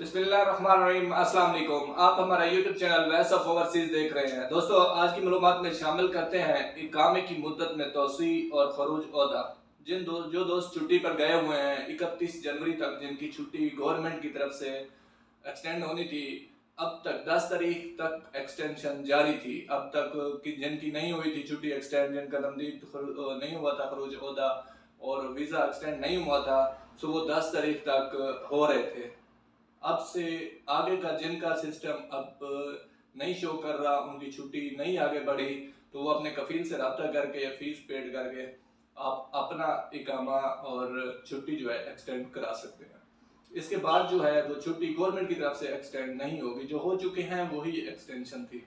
बिस्मिल्लाहिर्रहमानिर्रहीम। अस्सलाम वालेकुम। आप हमारा YouTube channel voice of overseas देख रहे हैं। दोस्तों, आज की मालूमात में शामिल करते हैं इकामे की मुद्दत में तोसी और खरूज ओहदा। जो दोस्त छुट्टी पर गए हुए हैं 31 जनवरी तक, जिनकी छुट्टी गवर्नमेंट की तरफ से एक्सटेंड होनी थी, अब तक 10 तारीख तक एक्सटेंशन जारी थी। अब तक जिनकी नहीं हुई थी छुट्टी एक्सटेंड, जिनका तमदीद नहीं हुआ था खरूज ओहदा और वीज़ा एक्सटेंड नहीं हुआ था, सो वो 10 तारीख तक हो रहे थे। अब से आगे का जिनका सिस्टम अब नहीं शो कर रहा, उनकी छुट्टी नहीं आगे बढ़ी, तो वो अपने कफील से रब्ता करके फीस पेड करके आप अपना इकामा और छुट्टी जो है एक्सटेंड करा सकते हैं। इसके बाद जो है वो छुट्टी गवर्नमेंट की तरफ से एक्सटेंड नहीं होगी, जो हो चुके हैं वही एक्सटेंशन थी।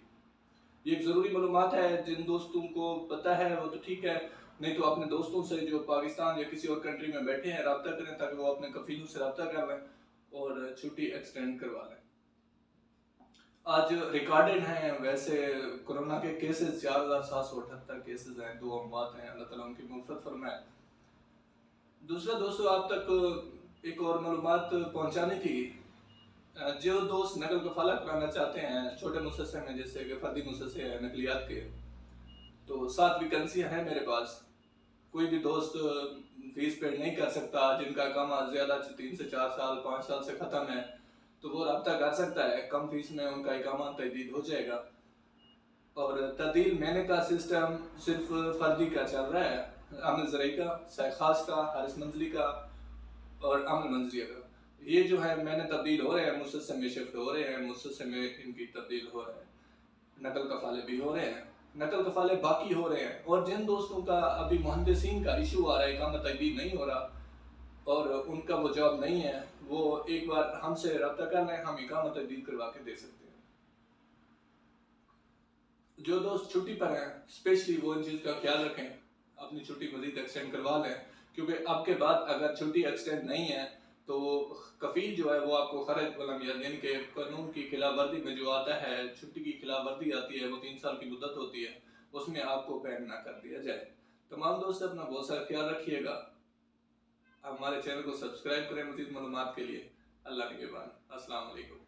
ये एक ज़रूरी मालूमात है, जिन दोस्तों को पता है वो तो ठीक है, नहीं तो अपने दोस्तों से जो पाकिस्तान या किसी और कंट्री में बैठे हैं रब्ता करें, ताकि वो अपने कफीलों से रब्ता कर लें और छुट्टी एक्सटेंड करवा लें। आज रिकॉर्डेड हैं वैसे कोरोना के केसेस 4778 केसेस हैं, 2 अमवात हैं, अल्लाह ताला उनकी मग़फ़िरत फरमाए। दूसरा दोस्तों, आप तक एक और मालूमात पहुंचानी थी। जो दोस्त नकल कफाला कराना चाहते हैं छोटे मुसस्से में, जैसे कि फर्दी मुसस्से हैं नकलियात के, तो 7 वैकेंसियाँ हैं मेरे पास। कोई भी दोस्त फीस पेड नहीं कर सकता, जिनका काम ज़्यादा 3 से 4 साल 5 साल से ख़त्म है, तो वो रब्ता कर सकता है। कम फीस में उनका इकामा तजदीद हो जाएगा। और तब्दील मैंने का सिस्टम सिर्फ फर्दी का चल रहा है, अमल ज़रई का, खास का, हारिस मंजली का और अमल मंजलिया का। ये जो है मैंने तब्दील हो रहे हैं, मुसस्से में शिफ्ट हो रहे हैं, मुसस्से में इनकी तब्दील हो रहा है, नकल कफाले भी हो रहे हैं, नकल कफाले बाकी हो रहे हैं। और जिन दोस्तों का अभी मुहंदिसीन का इशू आ रहा है, इकामा तजदीद नहीं हो रहा और उनका वो जॉब नहीं है, वो एक बार हमसे रब्ता कर लें, हम इकामा तजदीद करवा के दे सकते हैं। जो दोस्त छुट्टी पर हैं स्पेशली वो इन चीज़ का ख्याल रखें, अपनी छुट्टी मज़ीद एक्सटेंड करवा लें, क्योंकि अब के बाद अगर छुट्टी एक्सटेंड नहीं है तो कफील जो है वो आपको खर्च वलम यानी कि कानून की खिलाफ वर्दी में जो आता है, छुट्टी की खिलाफ वर्दी आती है, वो 3 साल की मुद्दत होती है, उसमें आपको बैन ना कर दिया जाए। तमाम दोस्त अपना बहुत सारा ख्याल रखिएगा। हमारे चैनल को सब्सक्राइब करें मज़ीद मालूमात के लिए। अल्लाह निगहबान। अस्सलाम वालेकुम।